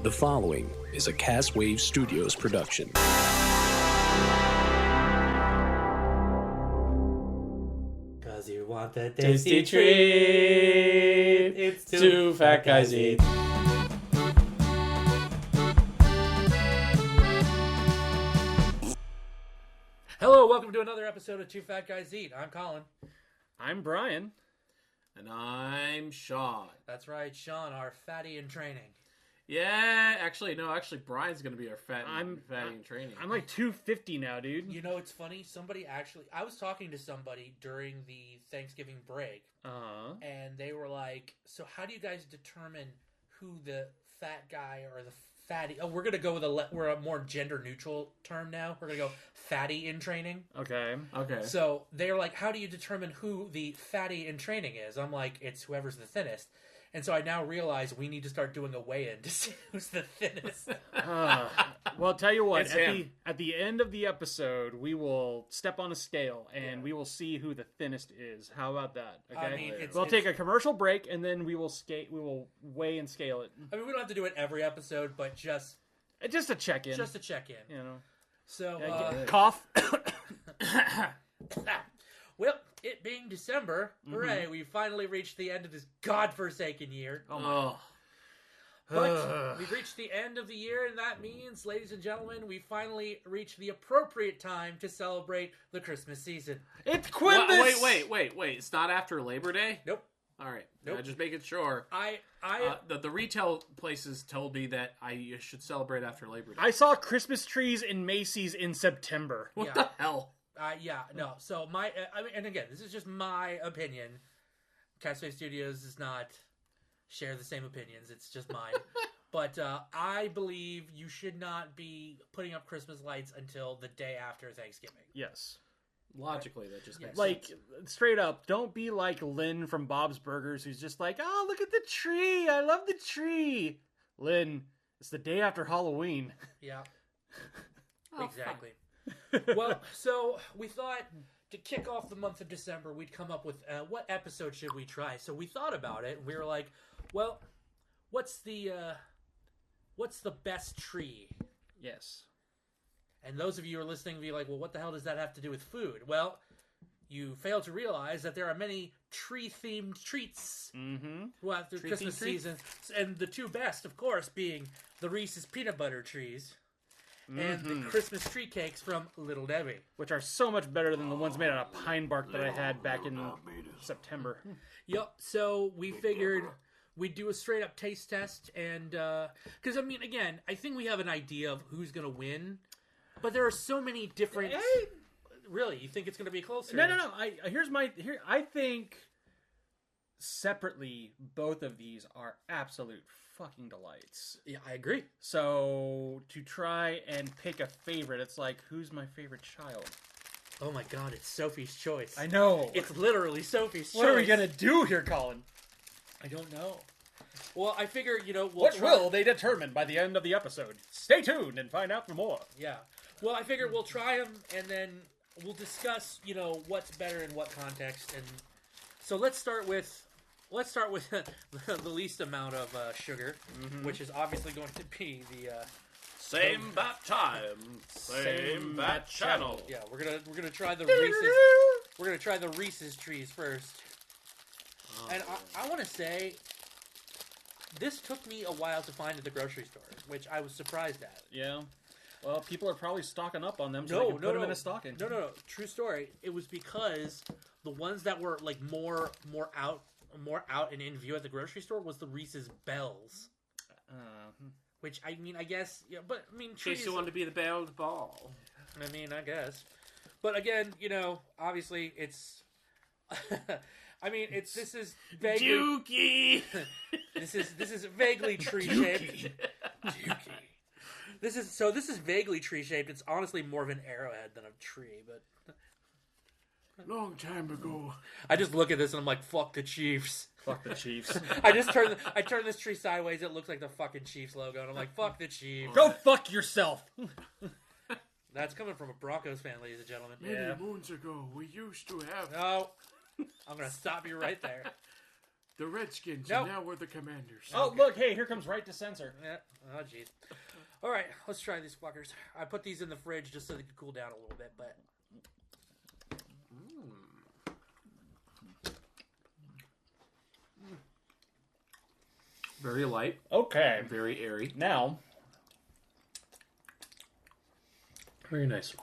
The following is a Castwave Studios production. Cause you want that tasty treat. It's two fat guys eat. Hello, welcome to another episode of Two Fat Guys Eat. I'm Colin. I'm Brian. And I'm Sean. That's right, Sean, our fatty in training. Yeah, actually, Brian's going to be our fatty in training. I'm like 250 now, dude. You know, it's funny. I was talking to somebody during the Thanksgiving break, and they were like, so how do you guys determine who the fat guy or the fatty... Oh, we're going to go with we're a more gender-neutral term now. We're going to go fatty in training. Okay. So they're like, how do you determine who the fatty in training is? I'm like, it's whoever's the thinnest. And so I now realize we need to start doing a weigh-in to see who's the thinnest. Well, tell you what, It's at the end of the episode, we will step on a scale and we will see who the thinnest is. How about that? Okay. I mean, we'll take a commercial break and then we will weigh and scale it. I mean, we don't have to do it every episode, but just a check-in. Just a check-in. You know. So, cough. Well, it being December, hooray, we finally reached the end of this godforsaken year. Oh. But we've reached the end of the year, and that means, ladies and gentlemen, we finally reached the appropriate time to celebrate the Christmas season. It's Quimbus! Wait. It's not after Labor Day? Nope. All right. Nope. Just making sure. The retail places told me that I should celebrate after Labor Day. I saw Christmas trees in Macy's in September. What the hell? No. So and again, this is just my opinion. Castaway Studios does not share the same opinions. It's just mine. But I believe you should not be putting up Christmas lights until the day after Thanksgiving. Yes. Logically, that just makes like, sense. straight up, don't be like Lynn from Bob's Burgers, who's just like, oh, look at the tree. I love the tree. Lynn, it's the day after Halloween. Yeah. Exactly. Well, so we thought to kick off the month of December, we'd come up with what episode should we try. So we thought about it, and we were like, well, what's the best tree? Yes. And those of you who are listening will be like, well, what the hell does that have to do with food? Well, you fail to realize that there are many tree-themed treats throughout the Christmas season. And the two best, of course, being the Reese's peanut butter trees and the Christmas tree cakes from Little Debbie. Which are so much better than the ones made out of pine bark that I had back in September. Yep, so we figured we'd do a straight-up taste test. And, because, I mean, again, I think we have an idea of who's going to win. But there are so many different... Really? You think it's going to be closer? No. I think separately, both of these are absolute fucking delights. Yeah, I agree. So, to try and pick a favorite, it's like, who's my favorite child? Oh my god, it's Sophie's choice. I know. It's literally Sophie's choice. What are we going to do here, Colin? I don't know. Well, I figure, will they determine by the end of the episode? Stay tuned and find out for more. Yeah. Well, I figure we'll try them, and then we'll discuss, what's better in what context. And so let's start with the least amount of sugar, which is obviously going to be the Same bat time, same bat channel. Yeah, we're gonna try the Reese's. We're gonna try the Reese's trees first. And I want to say, this took me a while to find at the grocery store, which I was surprised at. Yeah. Well, people are probably stocking up on them, so they can put them in a stocking. No. True story. It was because the ones that were like more out and in view at the grocery store was the Reese's Bells. Which, I mean, I guess, yeah, but I mean, trees. In case you want to be the belled ball. I mean, I guess. But again, obviously it's. I mean, this is vaguely. Dookie. This is vaguely tree shaped. Dookie. This is vaguely tree shaped. It's honestly more of an arrowhead than a tree, but Long time ago. I just look at this and I'm like, fuck the Chiefs. Fuck the Chiefs. I turn this tree sideways, it looks like the fucking Chiefs logo, and I'm like, fuck the Chiefs. Go fuck yourself. That's coming from a Broncos fan, ladies and gentlemen. Many moons ago, we used to have... No. I'm gonna stop you right there. The Redskins, Nope. and now we're the Commanders. Oh, look, hey, here comes Right to Censor. Yeah. Oh, jeez. All right, let's try these fuckers. I put these in the fridge just so they could cool down a little bit, but... Very light. Okay. Very airy. Now, Very nice.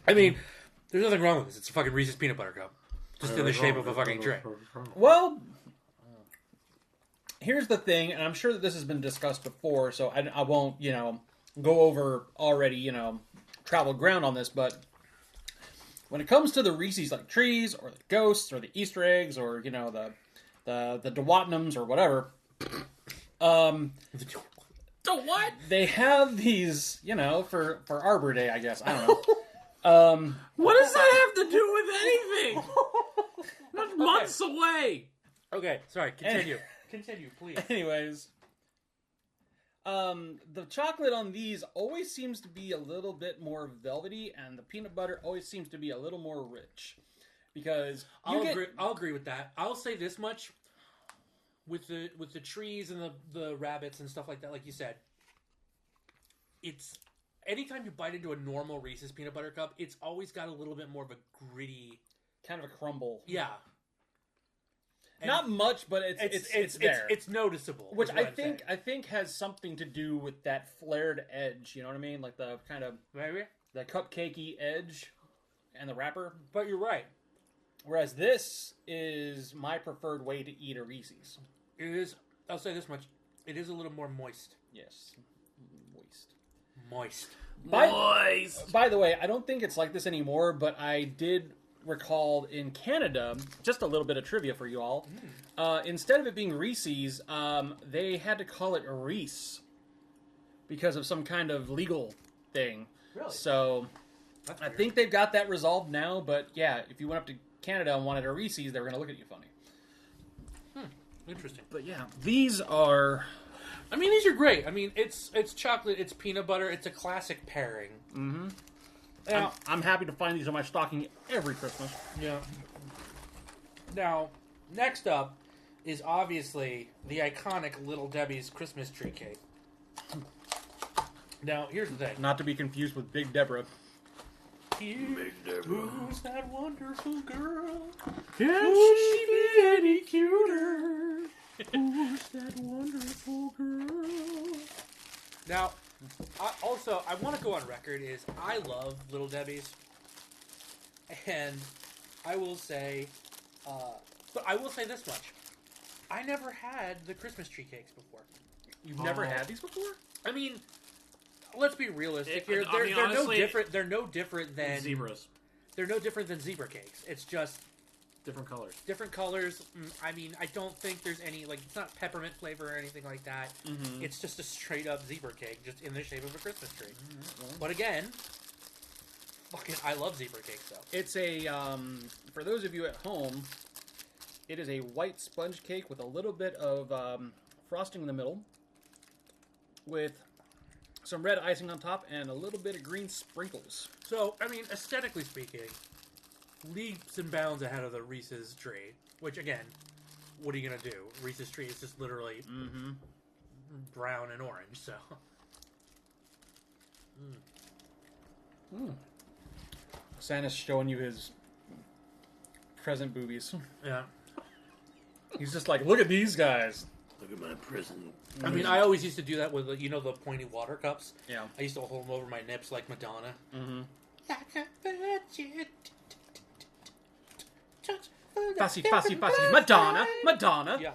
I mean, there's nothing wrong with this. It's a fucking Reese's Peanut Butter Cup. Just in the shape of a fucking tray. well, here's the thing, and I'm sure that this has been discussed before, so I won't, go over already, traveled ground on this, but when it comes to the Reese's like trees or the ghosts or the Easter eggs or, the DeWatnums or whatever, The what? they have these, for Arbor Day, I guess. I don't know. What does that have to do with anything? That's months away. Okay, sorry, continue. Continue, please. Anyways, the chocolate on these always seems to be a little bit more velvety, and the peanut butter always seems to be a little more rich. Because I'll agree with that. I'll say this much: with the trees and the rabbits and stuff like that, like you said, it's anytime you bite into a normal Reese's peanut butter cup, it's always got a little bit more of a gritty, kind of a crumble. yeah. And not much, but it's there. It's noticeable. Which I think has something to do with that flared edge. You know what I mean? Like the kind of maybe the cupcakey edge and the wrapper. But you're right. Whereas this is my preferred way to eat a Reese's. It is. I'll say this much: it is a little more moist. Yes, Moist. By the way, I don't think it's like this anymore, but I did recall in Canada, just a little bit of trivia for you all. Instead of it being Reese's, they had to call it Reese because of some kind of legal thing. Really? So That's I weird. think they've got that resolved now, but yeah, if you went up to Canada and wanted a Reese's, they were going to look at you funny. Interesting. But yeah, these are... I mean, these are great. I mean, it's chocolate, it's peanut butter, it's a classic pairing. Mm-hmm. Now, I'm happy to find these in my stocking every Christmas. yeah. Now, next up is obviously the iconic Little Debbie's Christmas tree cake. Now, here's the thing. Not to be confused with Big Deborah. Who's that wonderful girl? Can she be any cuter? Who's that wonderful girl? Now, I want to go on record is I love Little Debbie's, and I will say, but I will say this much: I never had the Christmas tree cakes before. You've never had these before? I mean, let's be realistic I here. mean, They're honestly, no different. They're no different than Zebras. They're no different than zebra cakes. It's just Different colors. different colors. I mean, I don't think there's any it's not peppermint flavor or anything like that. Mm-hmm. It's just a straight up zebra cake, just in the shape of a Christmas tree. But again, fucking, I love zebra cakes though. It's a, for those of you at home, it is a white sponge cake with a little bit of frosting in the middle, with some red icing on top and a little bit of green sprinkles. So, I mean, aesthetically speaking, leaps and bounds ahead of the Reese's tree. Which, again, what are you gonna do? Reese's tree is just literally brown and orange. So, Santa's showing you his present boobies. yeah. He's just like, look at these guys. Look at my present. I mean, I always used to do that with the pointy water cups. Yeah. I used to hold them over my nips like Madonna. Mm-hmm. Fussy, Fussy, Madonna, Madonna. Yeah.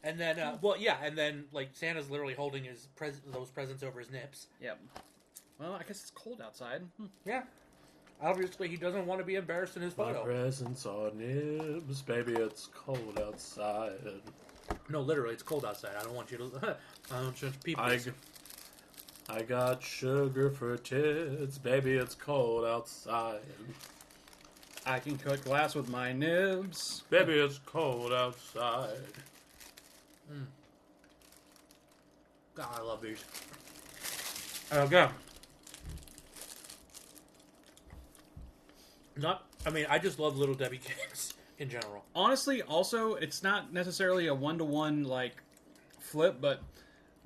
And then, and then, Santa's literally holding his those presents over his nips. Yep. Well, I guess it's cold outside. Yeah. Obviously, he doesn't want to be embarrassed in his My photo. presents are nibs, baby. It's cold outside. No, literally, it's cold outside. I don't want you to. I don't want people. I got sugar for tits, baby. It's cold outside. I can cut glass with my nibs. Baby, it's cold outside. God, I love these. Okay. I just love Little Debbie cakes. in general. Honestly, also, it's not necessarily a 1-to-1 like flip, but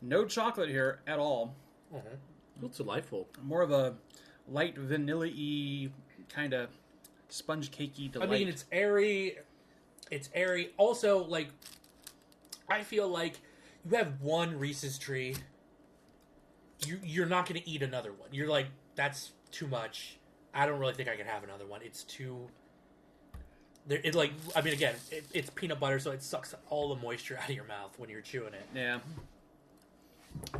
no chocolate here at all. Mm-hmm. It's delightful. More of a light vanilla-y kind of sponge cakey delight. I mean, it's airy. It's airy. Also, like, I feel like you have one Reese's tree. You're not going to eat another one. You're like, that's too much. I don't really think I can have another one. It's too. It's peanut butter, so it sucks all the moisture out of your mouth when you're chewing it. Yeah.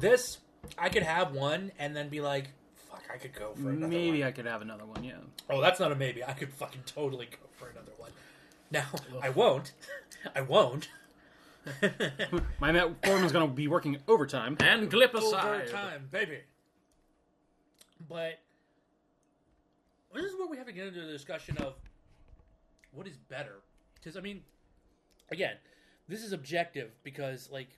This, I could have one and then be like, fuck, I could go for another one. Maybe I could have another one, yeah. Oh, that's not a maybe. I could fucking totally go for another one. Now, I won't. I won't. My foreman's going to be working overtime. And clip aside. Overtime, baby. But this is where we have to get into the discussion of what is better. Because, I mean, again, this is objective because, like,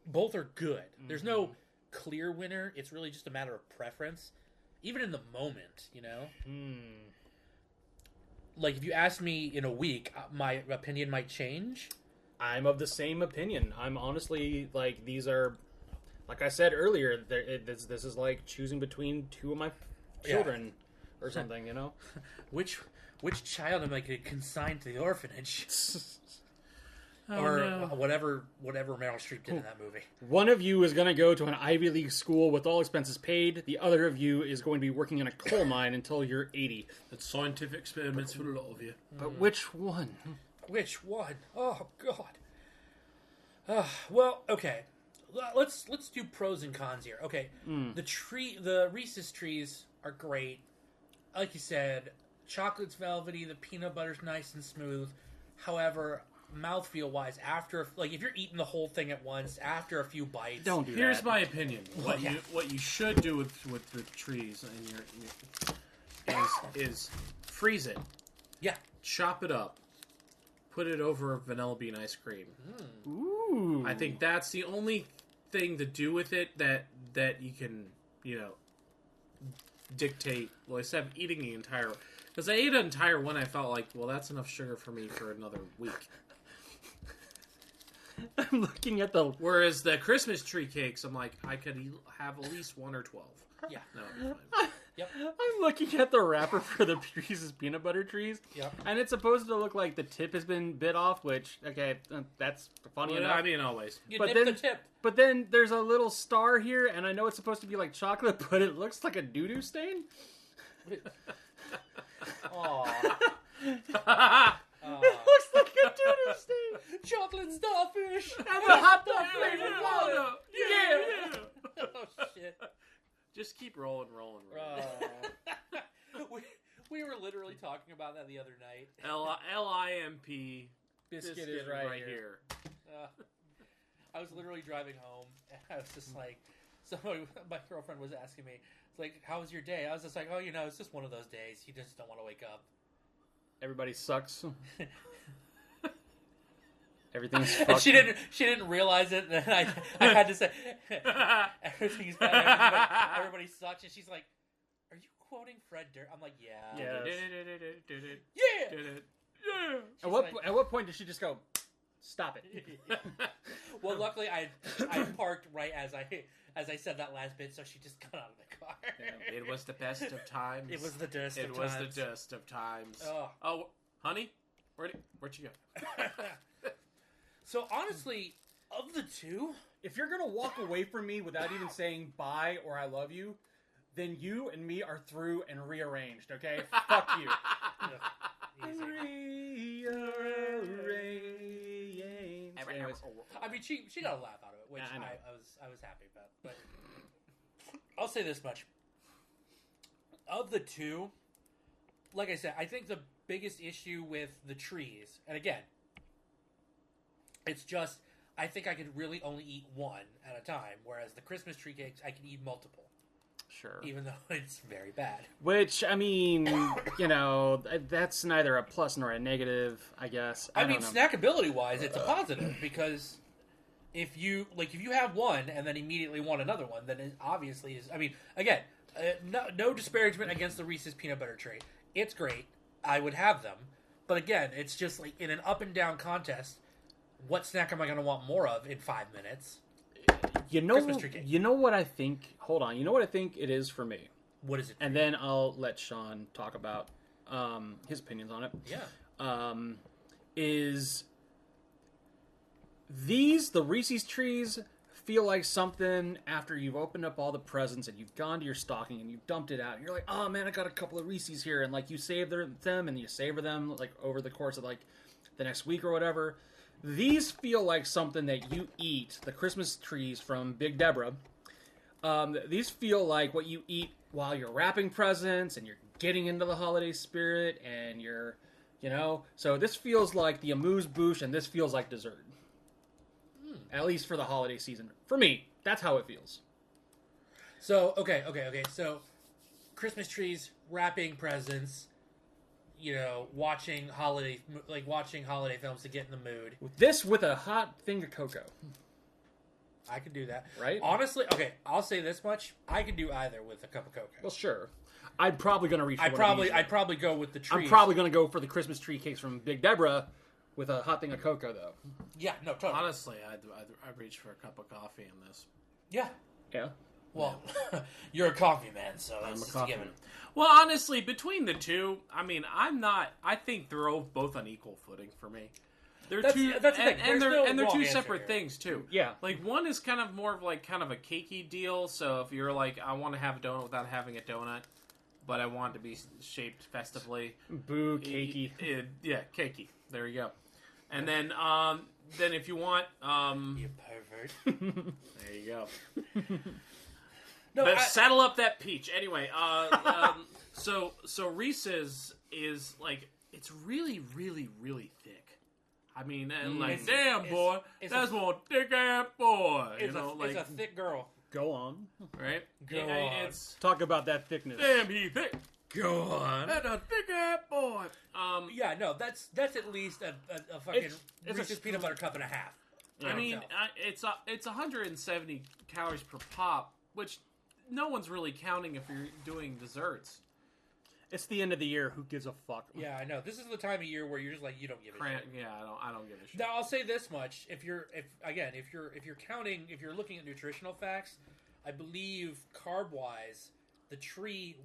both are good. Mm-hmm. There's no clear winner. It's really just a matter of preference. Even in the moment, you know? Like, if you ask me in a week, my opinion might change. I'm of the same opinion. I'm honestly, like, these are, like I said earlier, this is like choosing between two of my children or something, you know? Which child am I going to consign to the orphanage? Whatever Meryl Streep did in that movie. One of you is going to go to an Ivy League school with all expenses paid. The other of you is going to be working in a coal mine until you're 80. That's scientific experiments for a lot of you. But which one? Which one? Oh, God. Well, okay. Let's do pros and cons here. Okay, the Reese's trees are great. Like you said, chocolate's velvety, the peanut butter's nice and smooth. However, mouthfeel-wise, if you're eating the whole thing at once, after a few bites... Don't do that. Here's my opinion. What you should do with the trees is freeze it. Yeah. Chop it up. Put it over vanilla bean ice cream. Ooh. I think that's the only thing to do with it that you can, dictate. Well, instead of eating the entire... Because I ate an entire one, I felt like, well, that's enough sugar for me for another week. I'm looking at the... Whereas the Christmas tree cakes, I'm like, I could have at least 1 or 12. Yeah. No, it'd be fine. Yep. I'm looking at the wrapper for the Reese's peanut butter trees. Yep. And it's supposed to look like the tip has been bit off, which, okay, that's funny enough. I mean, always. You nip the tip. But then there's a little star here, and I know it's supposed to be like chocolate, but it looks like a doo-doo stain. Aww. It looks like a doo-doo stain. Chocolate starfish. And the hot dog flavored water. Yeah. Oh, shit. Just keep rolling. We were literally talking about that the other night. LIMP. Biscuit is right here. I was literally driving home, and I was just like, my girlfriend was asking me, it's like, how was your day? I was just like, oh, it's just one of those days. You just don't want to wake up. Everybody sucks. Everything's fucked. She didn't realize it, and I had to say, everything's bad. Everybody sucks, and she's like, are you quoting Fred Durst? I'm like, yeah. Yeah. At what point did she just go, stop it? Well, luckily I parked right as I said that last bit, so she just got out of the car. Yeah, it was the best of times. It was the dust of times. It was the dust of times. Oh, honey, where'd you go? So honestly, of the two, if you're gonna walk away from me without even saying bye or I love you, then you and me are through and rearranged. Okay, fuck you. Easy. Anyways. I mean, she got a laugh out of it, which I was happy about. But I'll say this much: of the two, like I said, I think the biggest issue with the trees, and again, it's just I think I could really only eat one at a time, whereas the Christmas tree cakes I can eat multiple. Sure. Even though it's very bad. Which, I mean, that's neither a plus nor a negative, I guess. I mean, snackability-wise, it's a positive, because if you have one and then immediately want another one, then it obviously is... I mean, again, no disparagement against the Reese's peanut butter tray. It's great. I would have them. But again, it's just like in an up and down contest. What snack am I going to want more of in 5 minutes? Christmas tree cake. You know what I think? Hold on. You know what I think it is for me? What is it? And then I'll let Sean talk about his opinions on it. Yeah. Is the Reese's trees feel like something after you've opened up all the presents and you've gone to your stocking and you've dumped it out and you're like, oh man, I got a couple of Reese's here, and like you save them and you savor them like over the course of like the next week or whatever. These feel like something that you eat, the Christmas trees from Big Deborah. These feel like what you eat while you're wrapping presents and you're getting into the holiday spirit and you're, so this feels like the amuse-bouche and this feels like dessert. At least for the holiday season. For me, that's how it feels. So, okay. So, Christmas trees, wrapping presents, watching holiday films to get in the mood. This with a hot thing of cocoa. I could do that. Right? Honestly, okay, I'll say this much. I could do either with a cup of cocoa. Well, sure. I'm probably going to reach for I'd probably go with the trees. I'm probably going to go for the Christmas tree cakes from Big Deborah with a hot thing of cocoa, though. Yeah, no, totally. Honestly, I'd reach for a cup of coffee in this. Yeah. Yeah. Well, you're a coffee man, so I'm a that's coffee given. man. Well, honestly, between the two, I mean, I think they're both on equal footing for me. They're That's two, the thing. and they're no two wrong answer separate here. things too. Yeah. Like one is kind of more of like kind of a cakey deal. So if you're like, I want to have a donut without having a donut, but I want it to be shaped festively. Boo, cakey. Yeah, cakey. There you go. And then if you want, You pervert. there you go. No, Saddle up that peach. Anyway, so Reese's is like it's really, really, really thick. I mean, like, damn boy, that's one thick ass boy. it's a thick girl. Go on. right? Go on. It's Talk about that thickness. damn he thick. Go on. That's a thick ass boy. Yeah, no, that's at least a fucking It's Reese's peanut butter cup and a half. I mean, it's 170 calories per pop, which no one's really counting if you're doing desserts. It's the end of the year. Who gives a fuck? Yeah, I know. This is the time of year where you're just like, you don't give a shit. Yeah, I don't give a shit. Now I'll say this much: if you're looking at nutritional facts, I believe carb wise,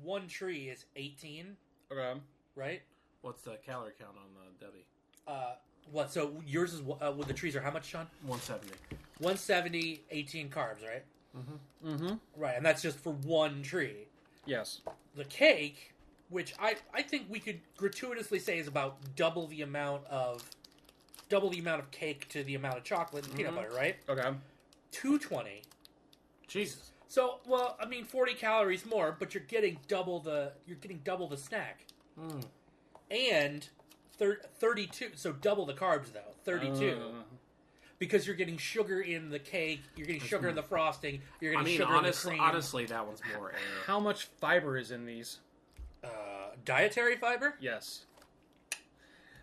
one tree is 18. Okay. Right? What's the calorie count on the Debbie? What? So yours is with the trees are how much, Sean? 170. 170, 18 carbs, right? Mm-hmm. Right, and that's just for one tree. Yes. The cake, which I think we could gratuitously say is about double the amount of cake to the amount of chocolate and peanut butter, right? Okay. 220. Jesus. So, well, I mean, 40 calories more, but you're getting double the snack, and 32. So double the carbs though, 32. Because you're getting sugar in the cake, you're getting sugar in the frosting, you're getting sugar in the cream. Honestly, that one's more air. How much fiber is in these? Dietary fiber? Yes.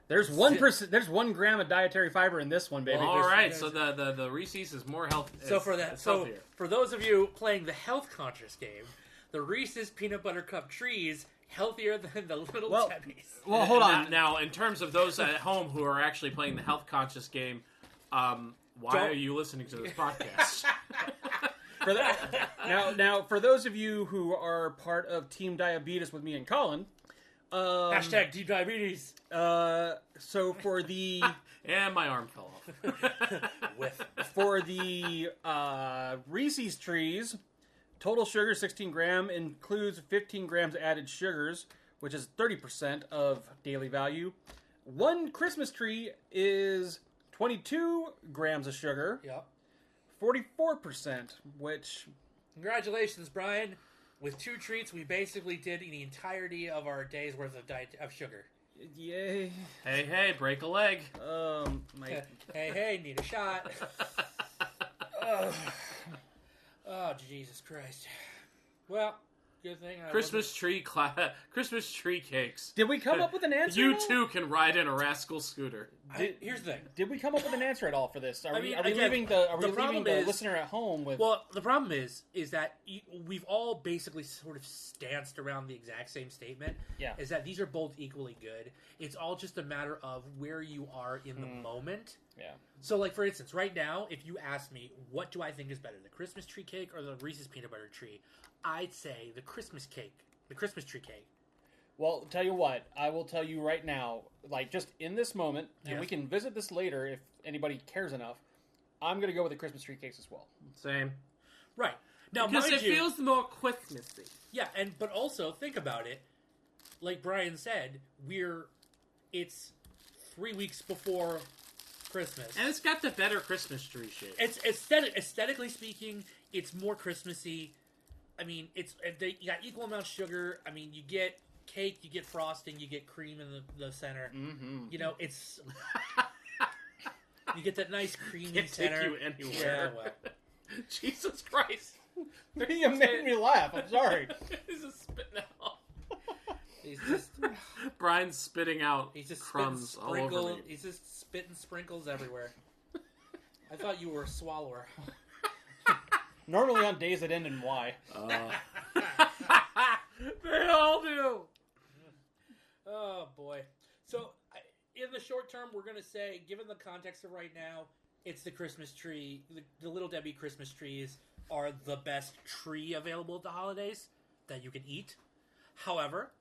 There's 1%. There's 1 gram of dietary fiber in this one, baby. Well, all right, so the Reese's is more healthy. So for those of you playing the health conscious game, the Reese's peanut butter cup trees healthier than the little Debbie's. Well, hold on. Now, in terms of those at home who are actually playing the health conscious game, why are you listening to this podcast? Now, for those of you who are part of Team Diabetes with me and Colin, Hashtag Team Diabetes. So for the and my arm fell off. for the Reese's trees, total sugar 16 gram includes 15 grams added sugars, which is 30% of daily value. One Christmas tree is 22 grams of sugar. Yep. 44%, which... Congratulations, Brian. With 2 treats, we basically did the entirety of our day's worth of sugar. Yay. Hey, break a leg. Hey, need a shot. Oh, Jesus Christ. Well, good thing. Christmas tree cakes. Did we come up with an answer? You too can ride in a rascal scooter. Here's the thing. Did we come up with an answer at all for this? Are we again, leaving the listener at home with? Well, the problem is that we've all basically sort of danced around the exact same statement. Yeah. Is that these are both equally good. It's all just a matter of where you are in the moment. Yeah. So, like, for instance, right now, if you ask me, what do I think is better, the Christmas tree cake or the Reese's peanut butter tree? I'd say the Christmas tree cake. Well, tell you what, I will tell you right now, like, just in this moment, and Yes. we can visit this later if anybody cares enough, I'm going to go with the Christmas tree cakes as well. Same. Right. Now, Because mind it feels more Christmassy. Yeah, but also, think about it. Like Brian said, it's 3 weeks before Christmas. And it's got the better Christmas tree shape. It's aesthetically speaking, it's more Christmassy. I mean, you got equal amount of sugar. I mean, you get cake, you get frosting, you get cream in the center. Mm-hmm. You know, it's you get that nice creamy Can't center. take you anywhere. Yeah, well, Jesus Christ. You made me laugh. I'm sorry. He's just spitting out. he's just Brian's spitting out he's just crumbs spitting all over me. He's just spitting sprinkles everywhere. I thought you were a swallower. Normally on days that end in Y. They all do. Oh boy. So in the short term, we're gonna say, given the context of right now, it's the Christmas tree. The Little Debbie Christmas trees are the best tree available at the holidays that you can eat. However,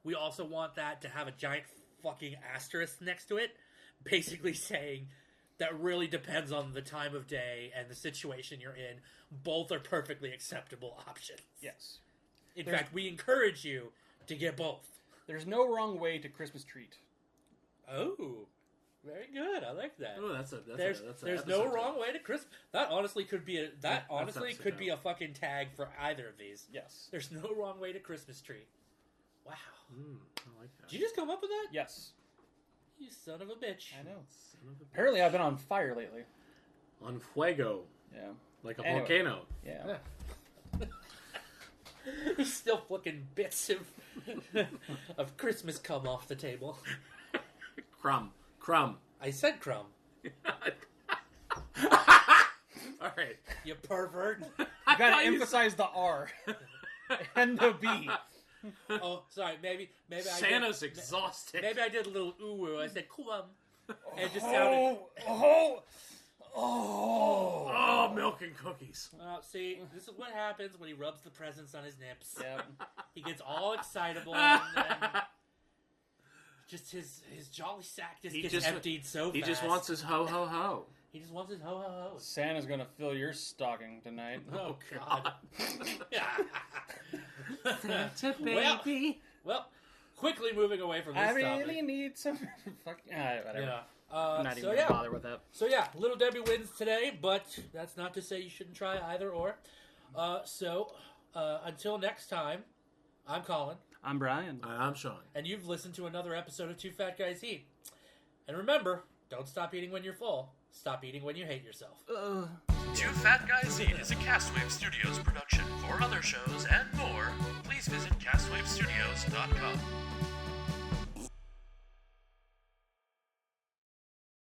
we also want that to have a giant fucking asterisk next to it, basically saying that really depends on the time of day and the situation you're in. Both are perfectly acceptable options. Yes. In fact, we encourage you to get both. There's no wrong way to Christmas treat. Oh, very good. I like that. Oh, There's no wrong way to Christmas. That honestly could be episode a fucking tag for either of these. Yes. There's no wrong way to Christmas tree. Wow. I like that. Did you just come up with that? Yes. You son of a bitch. I know. Apparently I've been on fire lately. On fuego. Yeah. Like a Anyway. volcano. Yeah. He's still flicking bits of Christmas cum off the table. Crumb. I said crumb. All right. You pervert. You gotta emphasize the R. And the B. Oh, sorry. Maybe Santa's exhausted. Maybe I did a little ooh-woo. I said crumb. And it just sounded... Oh, milk and cookies. See, this is what happens when he rubs the presents on his nips. Yep. He gets all excitable, and then just his jolly sack gets emptied so fast. He just wants his ho ho ho. He just wants his ho ho ho. Santa's gonna fill your stocking tonight. Oh God! Santa baby. Well, quickly moving away from this I topic. really need some. Whatever. Yeah. I'm not even gonna bother with that. So yeah, Little Debbie wins today, but that's not to say you shouldn't try either or. Until next time, I'm Colin. I'm Brian. I'm Sean. And you've listened to another episode of Two Fat Guys Eat. And remember, don't stop eating when you're full. Stop eating when you hate yourself. Two Fat Guys Eat is a Castwave Studios production. For other shows and more, please visit castwavestudios.com.